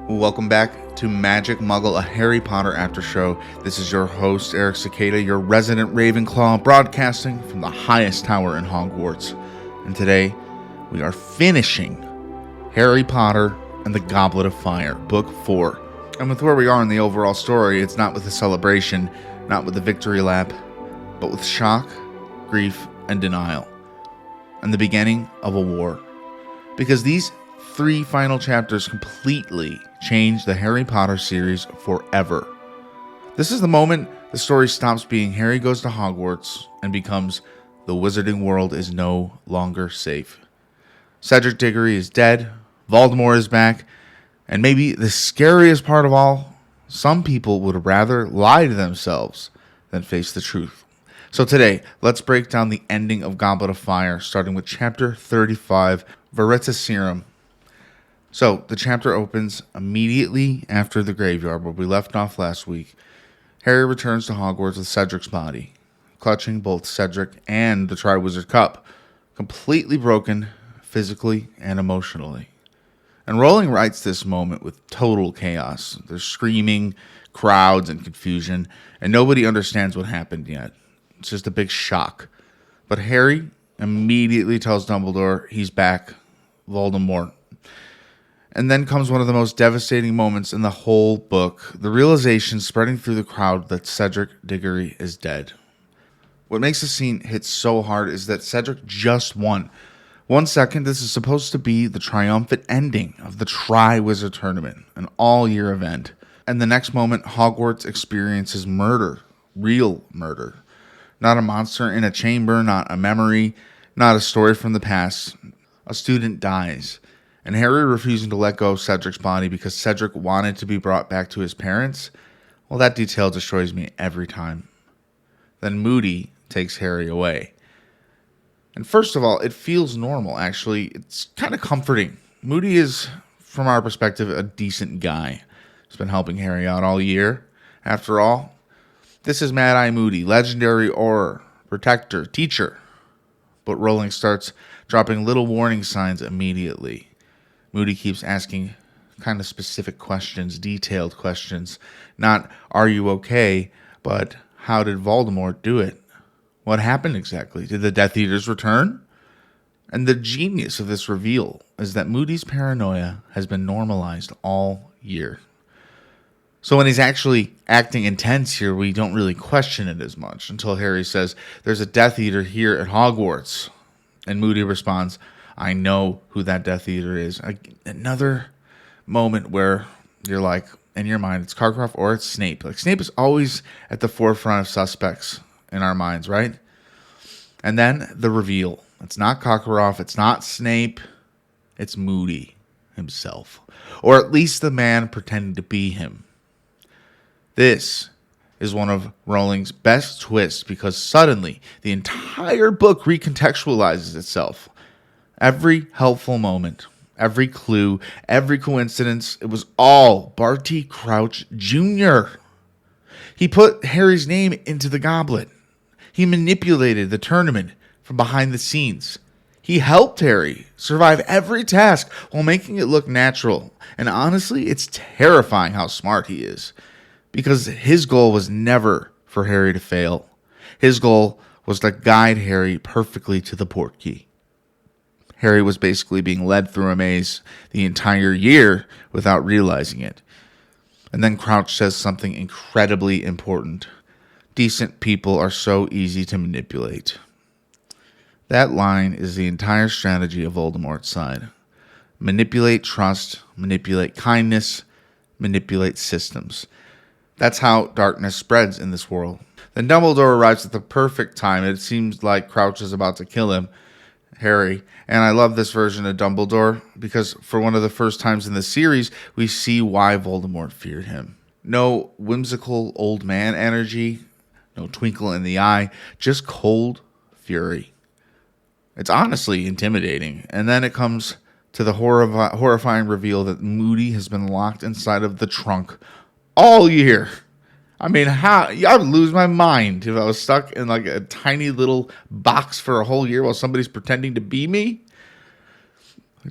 Welcome back to Magic Muggle, a Harry Potter after show. This is your host, Eric Cicada, your resident Ravenclaw, broadcasting from the highest tower in Hogwarts. And today, we are finishing Harry Potter and the Goblet of Fire, Book 4. And with where we are in the overall story, it's not with a celebration, not with a victory lap, but with shock, grief, and denial. And the beginning of a war. Because these 3 final chapters completely change the Harry Potter series forever. This is the moment the story stops being Harry goes to Hogwarts and becomes the wizarding world is no longer safe. Cedric Diggory is dead, Voldemort is back, and maybe the scariest part of all, some people would rather lie to themselves than face the truth. So today, let's break down the ending of Goblet of Fire, starting with chapter 35, Veritaserum. So, the chapter opens immediately after the graveyard, where we left off last week. Harry returns to Hogwarts with Cedric's body, clutching both Cedric and the Triwizard Cup, completely broken physically and emotionally. And Rowling writes this moment with total chaos. There's screaming, crowds, and confusion, and nobody understands what happened yet. It's just a big shock. But Harry immediately tells Dumbledore he's back, Voldemort. And then comes one of the most devastating moments in the whole book, the realization spreading through the crowd that Cedric Diggory is dead. What makes the scene hit so hard is that Cedric just won. 1 second, this is supposed to be the triumphant ending of the Triwizard Tournament, an all-year event. And the next moment, Hogwarts experiences murder, real murder. Not a monster in a chamber, not a memory, not a story from the past. A student dies. And Harry refusing to let go of Cedric's body because Cedric wanted to be brought back to his parents, well, that detail destroys me every time. Then Moody takes Harry away. And first of all, it feels normal, actually. It's kind of comforting. Moody is, from our perspective, a decent guy. He's been helping Harry out all year. After all, this is Mad-Eye Moody, legendary Auror, protector, teacher. But Rowling starts dropping little warning signs immediately. Moody keeps asking kind of specific questions, detailed questions. Not, are you okay, but how did Voldemort do it? What happened exactly? Did the Death Eaters return? And the genius of this reveal is that Moody's paranoia has been normalized all year. So when he's actually acting intense here, we don't really question it as much until Harry says, there's a Death Eater here at Hogwarts. And Moody responds, I know who that Death Eater is. Another moment where you're like, in your mind, it's Karkaroff or it's Snape. Like, Snape is always at the forefront of suspects in our minds, right? And then the reveal. It's not Karkaroff. It's not Snape. It's Moody himself. Or at least the man pretending to be him. This is one of Rowling's best twists because suddenly the entire book recontextualizes itself. Every helpful moment, every clue, every coincidence, it was all Barty Crouch Jr. He put Harry's name into the goblet. He manipulated the tournament from behind the scenes. He helped Harry survive every task while making it look natural. And honestly, it's terrifying how smart he is. Because his goal was never for Harry to fail. His goal was to guide Harry perfectly to the portkey. Harry was basically being led through a maze the entire year without realizing it. And then Crouch says something incredibly important. Decent people are so easy to manipulate. That line is the entire strategy of Voldemort's side. Manipulate trust, manipulate kindness, manipulate systems. That's how darkness spreads in this world. Then Dumbledore arrives at the perfect time. It seems like Crouch is about to kill him, Harry. And I love this version of Dumbledore because for one of the first times in the series, we see why Voldemort feared him. No whimsical old man energy, no twinkle in the eye, just cold fury. It's honestly intimidating. And then it comes to the horrifying reveal that Moody has been locked inside of the trunk all year. I mean, I would lose my mind if I was stuck in like a tiny little box for a whole year while somebody's pretending to be me.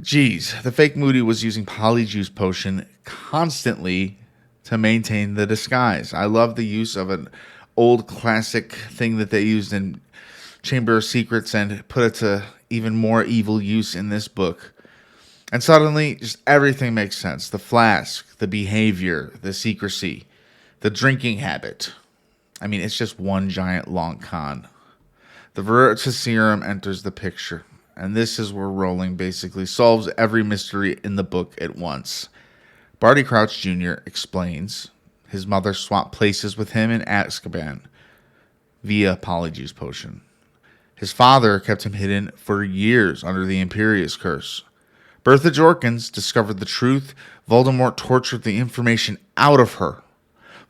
Geez, the fake Moody was using Polyjuice Potion constantly to maintain the disguise. I love the use of an old classic thing that they used in Chamber of Secrets and put it to even more evil use in this book. And suddenly, just everything makes sense. The flask, the behavior, the secrecy, the drinking habit. I mean, it's just one giant long con. The Veritaserum enters the picture. And this is where Rowling basically solves every mystery in the book at once. Barty Crouch Jr. explains his mother swapped places with him in Azkaban via Polyjuice Potion. His father kept him hidden for years under the Imperius Curse. Bertha Jorkins discovered the truth. Voldemort tortured the information out of her.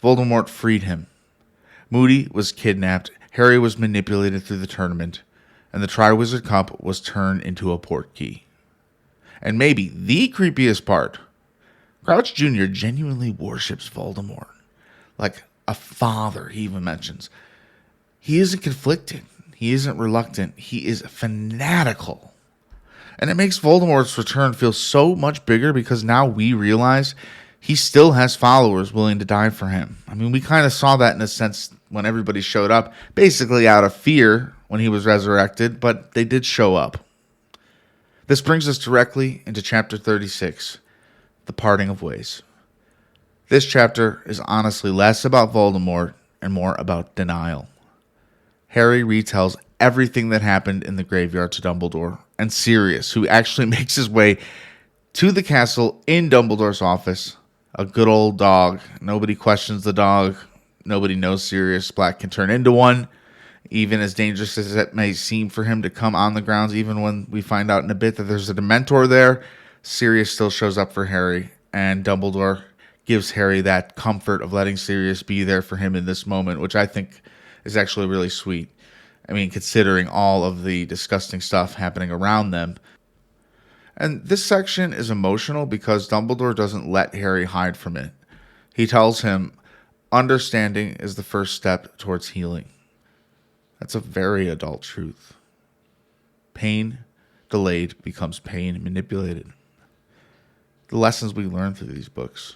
Voldemort freed him. Moody was kidnapped. Harry was manipulated through the tournament. And the Triwizard Cup was turned into a portkey. And maybe the creepiest part, Crouch Jr. genuinely worships Voldemort. Like a father, he even mentions. He isn't conflicted. He isn't reluctant. He is fanatical. And it makes Voldemort's return feel so much bigger because now we realize he still has followers willing to die for him. I mean, we kind of saw that in a sense when everybody showed up, basically out of fear when he was resurrected, but they did show up. This brings us directly into chapter 36, The Parting of Ways. This chapter is honestly less about Voldemort and more about denial. Harry retells everything that happened in the graveyard to Dumbledore, and Sirius, who actually makes his way to the castle in Dumbledore's office. A good old dog. Nobody questions the dog. Nobody knows Sirius Black can turn into one, even as dangerous as it may seem for him to come on the grounds. Even when we find out in a bit that there's a Dementor there, Sirius still shows up for Harry, and Dumbledore gives Harry that comfort of letting Sirius be there for him in this moment, which I think is actually really sweet. I mean, considering all of the disgusting stuff happening around them. And this section is emotional because Dumbledore doesn't let Harry hide from it. He tells him, understanding is the first step towards healing. That's a very adult truth. Pain delayed becomes pain manipulated. The lessons we learn through these books,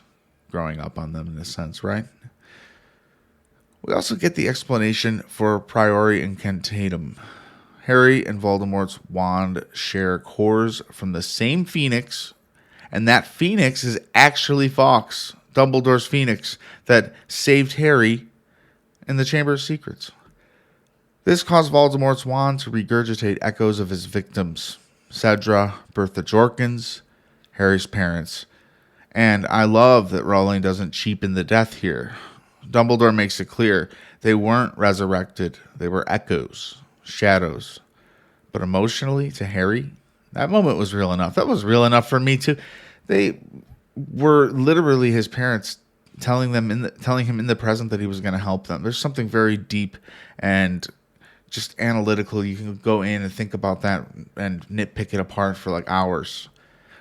growing up on them in a sense, right? We also get the explanation for Priori Incantatem. Harry and Voldemort's wand share cores from the same phoenix, and that phoenix is actually Fawkes, Dumbledore's phoenix, that saved Harry in the Chamber of Secrets. This caused Voldemort's wand to regurgitate echoes of his victims, Cedra, Bertha Jorkins, Harry's parents. And I love that Rowling doesn't cheapen the death here. Dumbledore makes it clear they weren't resurrected, they were echoes, shadows. But emotionally, to Harry, that moment was real enough. That was real enough for me too. They were literally his parents telling him in the present that he was going to help them. There's something very deep and just analytical. You can go in and think about that and nitpick it apart for like hours.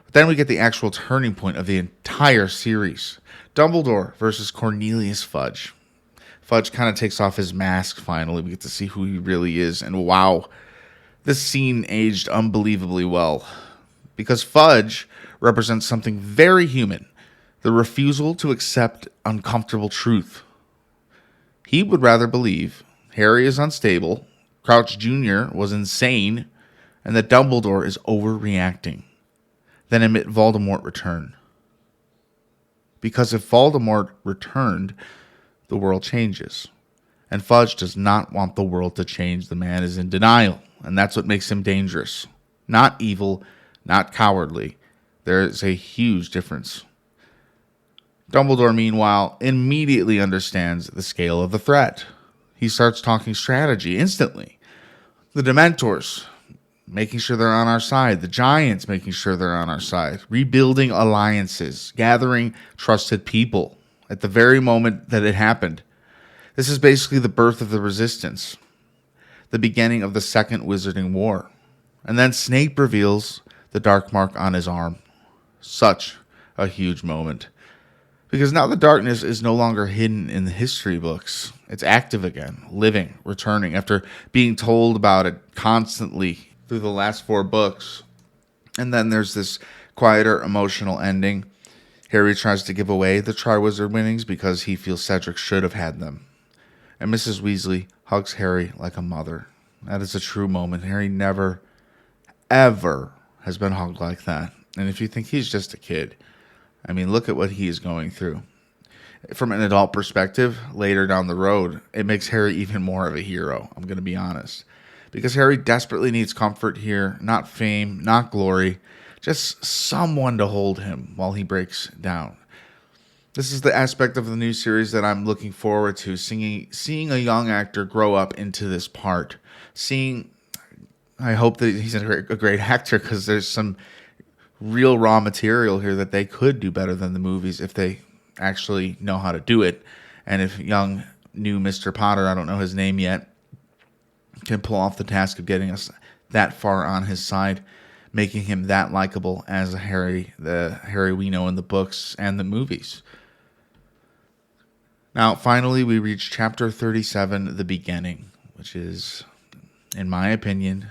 But then we get the actual turning point of the entire series. Dumbledore versus Cornelius Fudge. Fudge kind of takes off his mask finally. We get to see who he really is. And wow, this scene aged unbelievably well. Because Fudge represents something very human. The refusal to accept uncomfortable truth. He would rather believe Harry is unstable, Crouch Jr. was insane, and that Dumbledore is overreacting, than admit Voldemort returned. Because if Voldemort returned, the world changes. And Fudge does not want the world to change. The man is in denial, and that's what makes him dangerous. Not evil, not cowardly. There is a huge difference. Dumbledore, meanwhile, immediately understands the scale of the threat. He starts talking strategy instantly. The Dementors, making sure they're on our side. The Giants, making sure they're on our side. Rebuilding alliances. Gathering trusted people at the very moment that it happened. This is basically the birth of the Resistance. The beginning of the Second Wizarding War. And then Snape reveals the dark mark on his arm. Such a huge moment. Because now the darkness is no longer hidden in the history books. It's active again, living, returning, after being told about it constantly through the last 4 books. And then there's this quieter, emotional ending. Harry tries to give away the Triwizard winnings because he feels Cedric should have had them. And Mrs. Weasley hugs Harry like a mother. That is a true moment. Harry never, ever has been hugged like that. And if you think he's just a kid, I mean, look at what he is going through. From an adult perspective, later down the road, it makes Harry even more of a hero, I'm going to be honest. Because Harry desperately needs comfort here, not fame, not glory, just someone to hold him while he breaks down. This is the aspect of the new series that I'm looking forward to, seeing a young actor grow up into this part. I hope that he's a great actor, because there's some real raw material here that they could do better than the movies if they actually know how to do it. And if young new Mr. Potter, I don't know his name yet, can pull off the task of getting us that far on his side, making him that likable as the Harry we know in the books and the movies. Now, finally, we reach chapter 37, The Beginning, which is, in my opinion,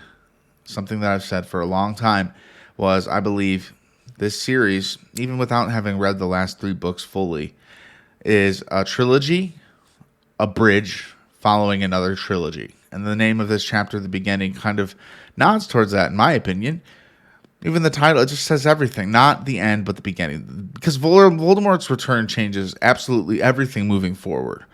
something that I've said for a long time, was I believe this series, even without having read the last 3 books fully, is a trilogy, a bridge, following another trilogy. And the name of this chapter, The Beginning, kind of nods towards that, in my opinion. Even the title, it just says everything. Not the end, but the beginning. Because Voldemort's return changes absolutely everything moving forward.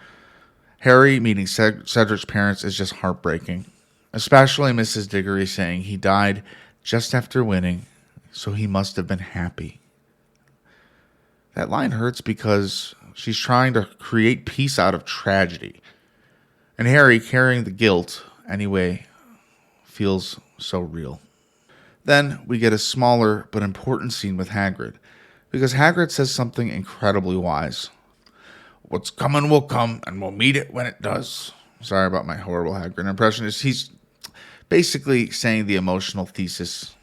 Harry meeting Cedric's parents is just heartbreaking. Especially Mrs. Diggory saying he died just after winning, so he must have been happy. That line hurts because she's trying to create peace out of tragedy. And Harry, carrying the guilt anyway, feels so real. Then we get a smaller but important scene with Hagrid, because Hagrid says something incredibly wise. What's coming will come, and we'll meet it when it does. Sorry about my horrible Hagrid impression. He's basically saying the emotional thesis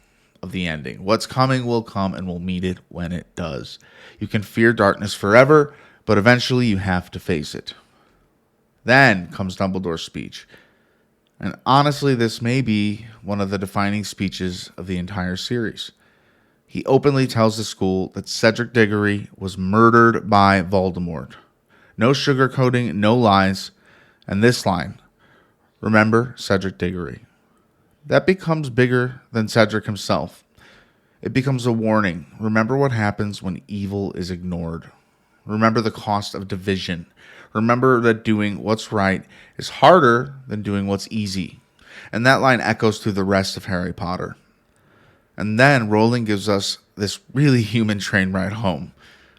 of the ending. What's coming will come, and we'll meet it when it does. You can fear darkness forever, but eventually you have to face it. Then comes Dumbledore's speech. And honestly, this may be one of the defining speeches of the entire series. He openly tells the school that Cedric Diggory was murdered by Voldemort. No sugarcoating, no lies. And this line, remember Cedric Diggory. That becomes bigger than Cedric himself. It becomes a warning. Remember what happens when evil is ignored. Remember the cost of division. Remember that doing what's right is harder than doing what's easy. And that line echoes through the rest of Harry Potter. And then Rowling gives us this really human train ride home.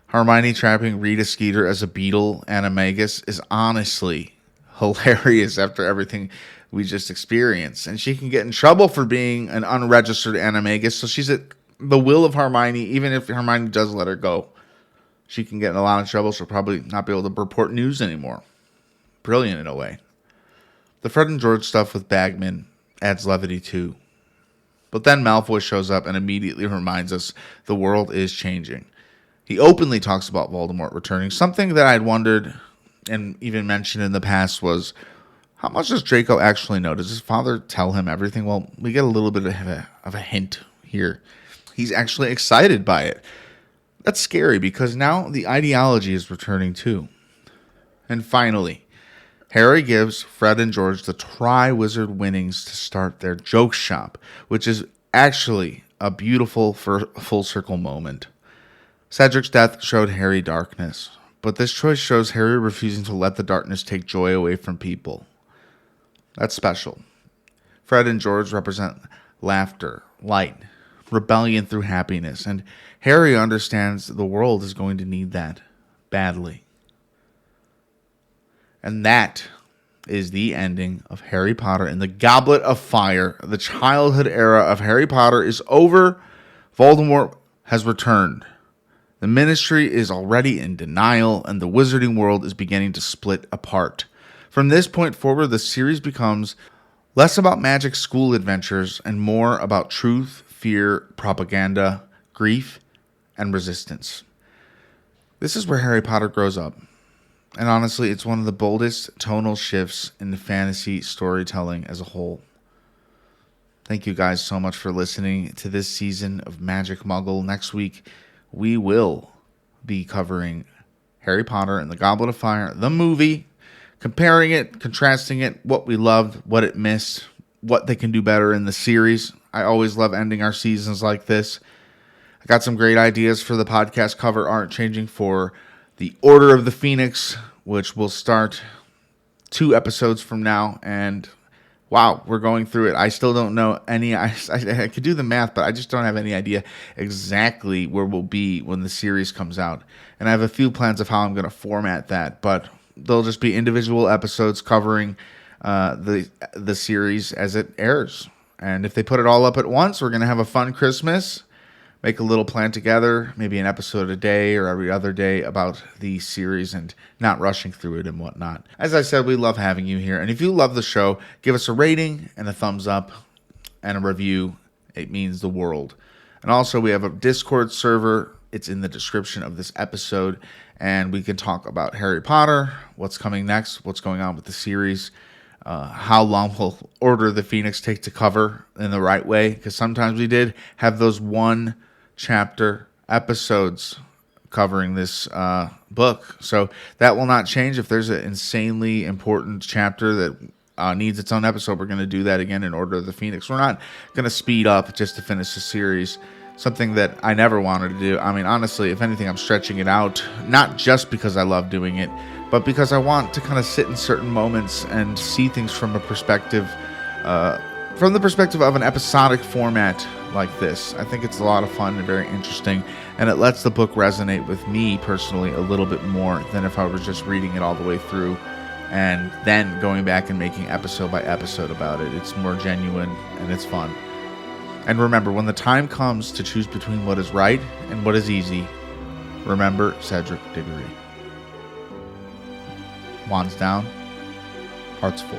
Hermione trapping Rita Skeeter as a beetle animagus is honestly hilarious after everything we just experienced. And she can get in trouble for being an unregistered animagus, so she's at the will of Hermione, even if Hermione does let her go. She can get in a lot of trouble. She'll probably not be able to report news anymore. Brilliant in a way. The Fred and George stuff with Bagman adds levity too. But then Malfoy shows up and immediately reminds us the world is changing. He openly talks about Voldemort returning. Something that I'd wondered and even mentioned in the past was, how much does Draco actually know? Does his father tell him everything? Well, we get a little bit of a hint here. He's actually excited by it. That's scary because now the ideology is returning too. And finally, Harry gives Fred and George the Triwizard winnings to start their joke shop, which is actually a beautiful full circle moment. Cedric's death showed Harry darkness, but this choice shows Harry refusing to let the darkness take joy away from people. That's special. Fred and George represent laughter, light, rebellion through happiness, and Harry understands the world is going to need that badly. And that is the ending of Harry Potter and the Goblet of Fire. The childhood era of Harry Potter is over. Voldemort has returned. The Ministry is already in denial, and the Wizarding world is beginning to split apart. From this point forward, the series becomes less about magic school adventures and more about truth, fear, propaganda, grief, and resistance. This is where Harry Potter grows up. And honestly, it's one of the boldest tonal shifts in the fantasy storytelling as a whole. Thank you guys so much for listening to this season of Magic Muggle. Next week, we will be covering Harry Potter and the Goblet of Fire, the movie, comparing it, contrasting it, what we loved, what it missed, what they can do better in the series. I always love ending our seasons like this. I got some great ideas for the podcast cover art changing for the Order of the Phoenix, which will start 2 episodes from now, and wow, we're going through it. I still don't know any. I could do the math, but I just don't have any idea exactly where we'll be when the series comes out. And I have a few plans of how I'm going to format that, but they'll just be individual episodes covering the series as it airs. And if they put it all up at once, we're going to have a fun Christmas. Make a little plan together, maybe an episode a day or every other day about the series and not rushing through it and whatnot. As I said, we love having you here. And if you love the show, give us a rating and a thumbs up and a review. It means the world. And also, we have a Discord server. It's in the description of this episode. And we can talk about Harry Potter, what's coming next, what's going on with the series, how long will Order of the Phoenix take to cover in the right way. Because sometimes we did have those one chapter episodes covering this book, so that will not change. If there's an insanely important chapter that needs its own episode, we're going to do that again in Order of the Phoenix. We're not going to speed up just to finish the series, something that I never wanted to do. I mean, honestly, if anything, I'm stretching it out, not just because I love doing it, but because I want to kind of sit in certain moments and see things from the perspective of an episodic format like this. I think it's a lot of fun and very interesting, and it lets the book resonate with me personally a little bit more than if I was just reading it all the way through and then going back and making episode by episode about it. It's more genuine and it's fun. And remember, when the time comes to choose between what is right and what is easy, remember Cedric Diggory. Wands down, hearts full.